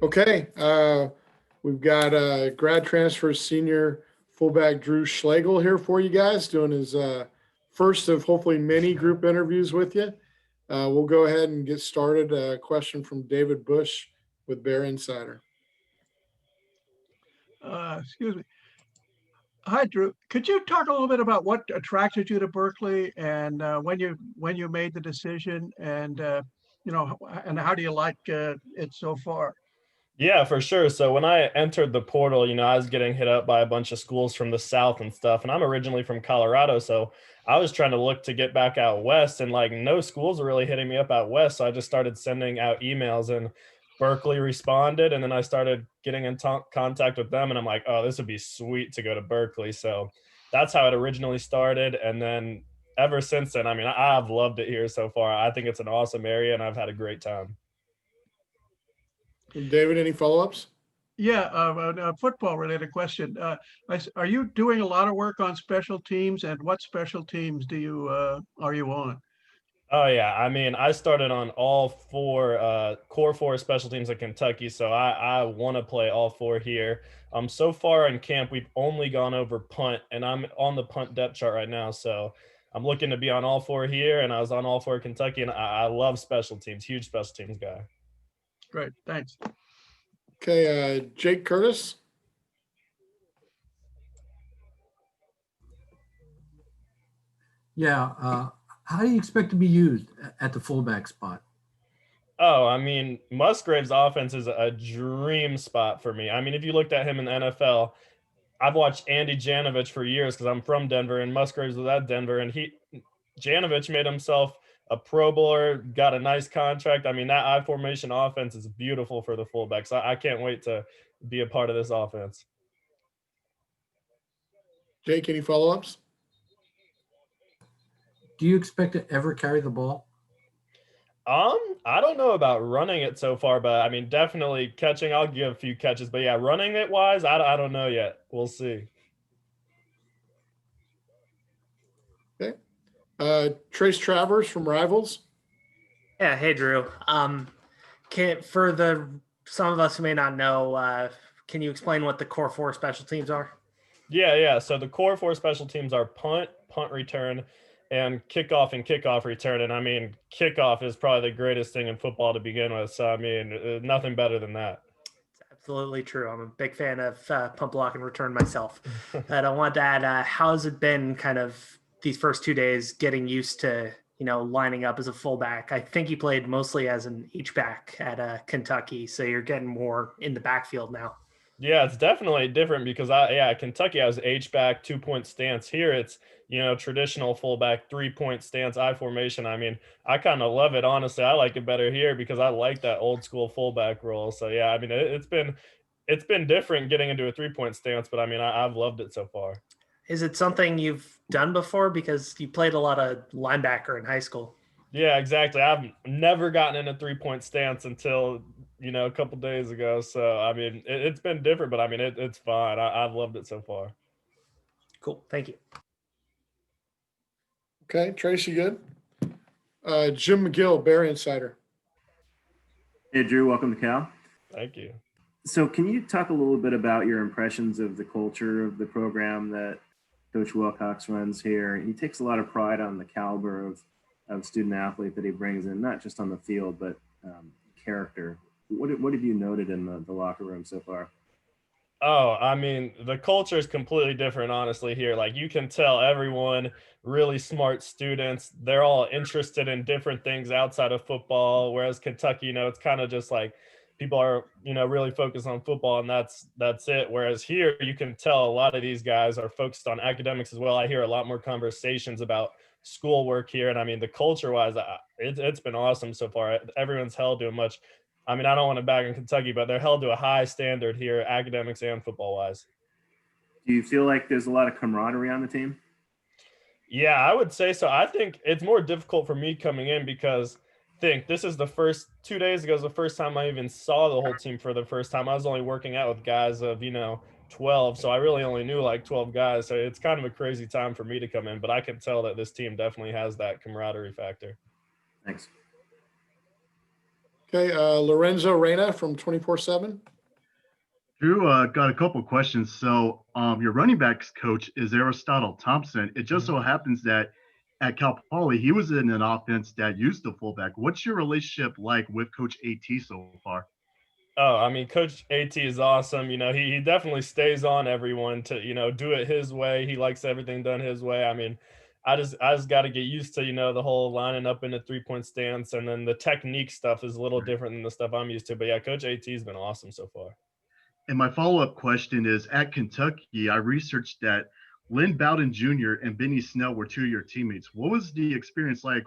Okay, we've got grad transfer senior fullback Drew Schlegel here for you guys, doing his first of hopefully many group interviews with you. We'll go ahead and get started. A question from David Bush with Bear Insider. Excuse me. Hi, Drew. Could you talk a little bit about what attracted you to Berkeley and when you made the decision, and and how do you like it so far? Yeah, for sure. So when I entered the portal, I was getting hit up by a bunch of schools from the South and stuff. And I'm originally from Colorado. So I was trying to look to get back out West, and like no schools were really hitting me up out West. So I just started sending out emails, and Berkeley responded. And then I started getting in contact with them. And I'm like, oh, this would be sweet to go to Berkeley. So that's how it originally started. And then ever since then, I mean, I've loved it here so far. I think it's an awesome area, and I've had a great time. David, any follow ups? Yeah, a football related question. Are you doing a lot of work on special teams, and what special teams are you on? Oh yeah, I mean, I started on all four core four special teams at Kentucky, so I want to play all four here. So far in camp, we've only gone over punt, and I'm on the punt depth chart right now, so I'm looking to be on all four here, and I was on all four at Kentucky, and I love special teams, huge special teams guy. Great, thanks. Okay, Jake Curtis. Yeah. How do you expect to be used at the fullback spot? Oh, I mean, Musgrave's offense is a dream spot for me. I mean, if you looked at him in the NFL, I've watched Andy Janovich for years because I'm from Denver, and Musgraves was at Denver, and Janovich made himself a Pro Bowler, got a nice contract. I mean, that I formation offense is beautiful for the fullbacks. I can't wait to be a part of this offense. Jake, any follow ups? Do you expect to ever carry the ball? I don't know about running it so far, but I mean, definitely catching. I'll give a few catches, but yeah, running it wise, I don't know yet. We'll see. Okay. Trace Travers from Rivals. Yeah, hey Drew. For the some of us who may not know, can you explain what the core four special teams are? Yeah. So the core four special teams are punt return, and kickoff return. And I mean, kickoff is probably the greatest thing in football to begin with. So I mean, nothing better than that. It's absolutely true. I'm a big fan of punt block and return myself. But I want to add, how has it been kind of these first 2 days getting used to lining up as a fullback? I think you played mostly as an H-back at Kentucky, so you're getting more in the backfield now. Yeah, it's definitely different because Kentucky has H-back 2-point stance. Here it's, traditional fullback 3-point stance, I formation. I mean, I kind of love it. Honestly, I like it better here because I like that old school fullback role. So yeah, I mean, it's been different getting into a 3-point stance, but I mean, I've loved it so far. Is it something you've done before? Because you played a lot of linebacker in high school. Yeah, exactly. I've never gotten in a 3-point stance until, a couple days ago. So, I mean, it's been different, but I mean, it's fine. I've loved it so far. Cool. Thank you. Okay, Tracy, good. Jim McGill, Bear Insider. Hey, Drew, welcome to Cal. Thank you. So can you talk a little bit about your impressions of the culture of the program that Coach Wilcox runs here? He takes a lot of pride on the caliber of student athlete that he brings in, not just on the field, but character. What have you noted in the locker room so far? Oh, I mean, the culture is completely different, honestly, here. Like, you can tell everyone, really smart students, they're all interested in different things outside of football. Whereas Kentucky, it's kind of just like people are, really focused on football, and that's it. Whereas here, you can tell a lot of these guys are focused on academics as well. I hear a lot more conversations about schoolwork here. And I mean, the culture wise, it's been awesome so far. Everyone's held to a much, I mean, I don't want to bag on Kentucky, but they're held to a high standard here, academics and football wise. Do you feel like there's a lot of camaraderie on the team? Yeah, I would say so. I think it's more difficult for me coming in because this is the first 2 days ago is the first time I even saw the whole team for the first time. I was only working out with guys of, 12. So I really only knew like 12 guys. So it's kind of a crazy time for me to come in, but I can tell that this team definitely has that camaraderie factor. Thanks. Okay, Lorenzo Reyna from 24/7. Drew, got a couple questions. So, your running backs coach is Aristotle Thompson. It just so happens that at Cal Poly, he was in an offense that used the fullback. What's your relationship like with Coach AT so far? Oh, I mean, Coach AT is awesome. You know, he definitely stays on everyone to, you know, do it his way. He likes everything done his way. I mean, I just got to get used to, you know, the whole lining up in a 3-point stance, and then the technique stuff is a little different than the stuff I'm used to. But yeah, Coach AT has been awesome so far. And my follow-up question is, at Kentucky, I researched that Lynn Bowden Jr. and Benny Snell were two of your teammates. What was the experience like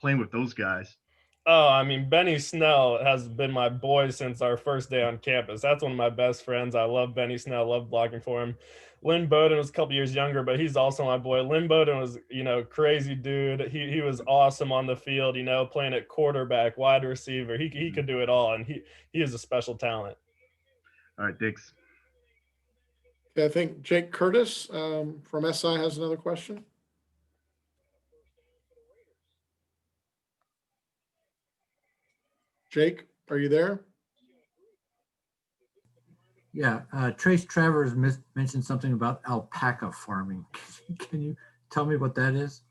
playing with those guys? Oh, I mean, Benny Snell has been my boy since our first day on campus. That's one of my best friends. I love Benny Snell, love blocking for him. Lynn Bowden was a couple years younger, but he's also my boy. Lynn Bowden was, you know, crazy dude. He was awesome on the field, you know, playing at quarterback, wide receiver. He could do it all, and he is a special talent. All right, thanks. Okay, I think Jake Curtis from SI has another question. Jake, are you there? Yeah, Trace Travers mentioned something about alpaca farming. Can you tell me what that is?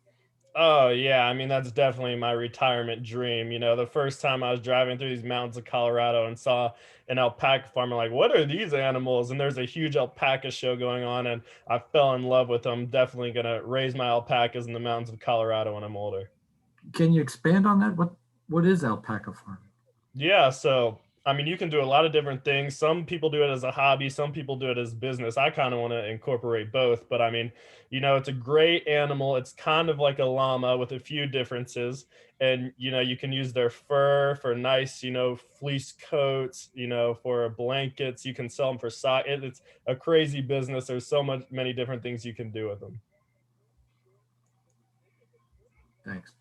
Oh yeah, I mean that's definitely my retirement dream. You know, the first time I was driving through these mountains of Colorado and saw an alpaca farm, I'm like, what are these animals? And there's a huge alpaca show going on, and I fell in love with them. Definitely gonna raise my alpacas in the mountains of Colorado when I'm older. Can you expand on that? What is alpaca farming? Yeah, so I mean, you can do a lot of different things. Some people do it as a hobby, some people do it as business. I kind of want to incorporate both, but I mean, you know, it's a great animal. It's kind of like a llama with a few differences. And, you know, you can use their fur for nice, you know, fleece coats, you know, for blankets. You can sell them for sock. It's a crazy business. There's so many different things you can do with them. Thanks.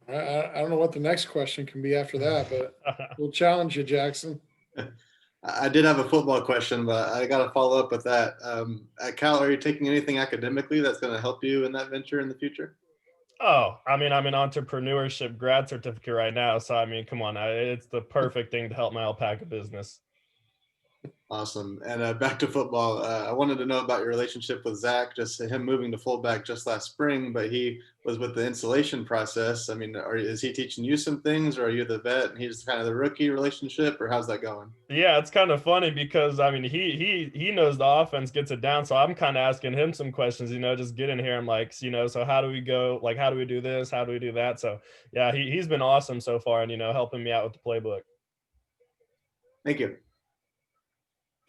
I don't know what the next question can be after that, but we'll challenge you, Jackson. I did have a football question, but I got to follow up with that. At Cal, are you taking anything academically that's going to help you in that venture in the future? Oh, I mean, I'm an entrepreneurship grad certificate right now. So, I mean, come on, it's the perfect thing to help my alpaca business. Awesome. And back to football, I wanted to know about your relationship with Zach, just him moving to fullback just last spring, but he was with the installation process. I mean, is he teaching you some things, or are you the vet and he's kind of the rookie relationship, or how's that going? Yeah, it's kind of funny because I mean he knows the offense, gets it down. So I'm kind of asking him some questions, you know, just get in here. I'm like, you know, so how do we go? Like, how do we do this? How do we do that? So yeah, he's been awesome so far, and you know, helping me out with the playbook. Thank you.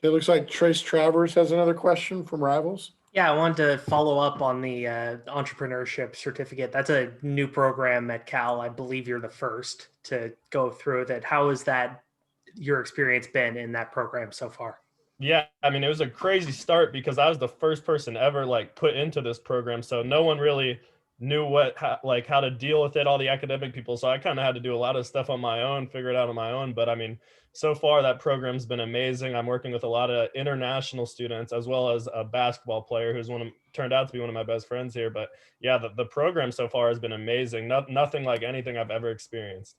It looks like Trace Travers has another question from Rivals. Yeah, I wanted to follow up on the entrepreneurship certificate. That's a new program at Cal. I believe you're the first to go through that. How has that your experience been in that program so far? Yeah, I mean, it was a crazy start because I was the first person ever like put into this program, so no one really knew how to deal with it, all the academic people. So I kind of had to do a lot of stuff on my own, figure it out on my own. But I mean, so far that program's been amazing. I'm working with a lot of international students as well as a basketball player who's turned out to be one of my best friends here. But yeah, the program so far has been amazing. Nothing like anything I've ever experienced.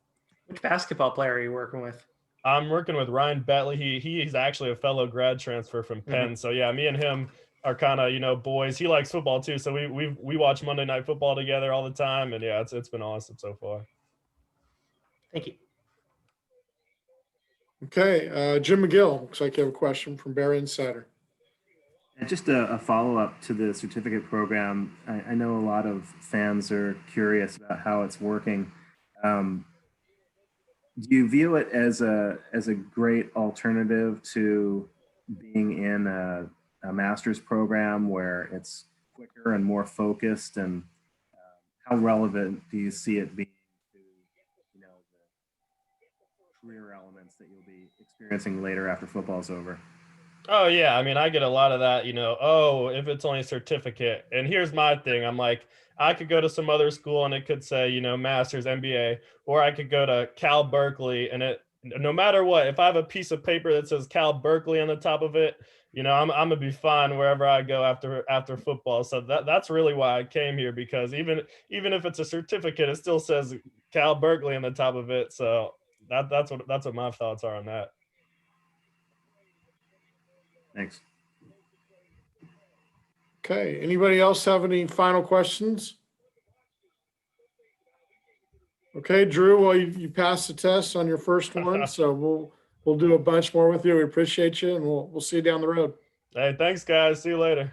Which basketball player are you working with? I'm working with Ryan Betley. He's actually a fellow grad transfer from Penn. Mm-hmm. So yeah, me and him are kind of, you know, boys. He likes football too, so we watch Monday Night Football together all the time, and yeah, it's been awesome so far. Thank you. Okay, Jim McGill, looks like you have a question from Barry Insider. And just a follow-up to the certificate program. I know a lot of fans are curious about how it's working. Do you view it as a great alternative to being in a master's program where it's quicker and more focused, and how relevant do you see it being to, you know, the career elements that you'll be experiencing later after football's over? Oh yeah, I mean, I get a lot of that, you know, oh, if it's only a certificate. And here's my thing. I'm like, I could go to some other school and it could say, you know, master's, MBA, or I could go to Cal Berkeley, and no matter what, if I have a piece of paper that says Cal Berkeley on the top of it, you know, I'm gonna be fine wherever I go after football. So that's really why I came here, because even if it's a certificate, it still says Cal Berkeley on the top of it. So that's what my thoughts are on that. Thanks. Okay. Anybody else have any final questions? Okay, Drew, well, you passed the test on your first one, so we'll do a bunch more with you. We appreciate you, and we'll see you down the road. Hey, thanks guys. See you later.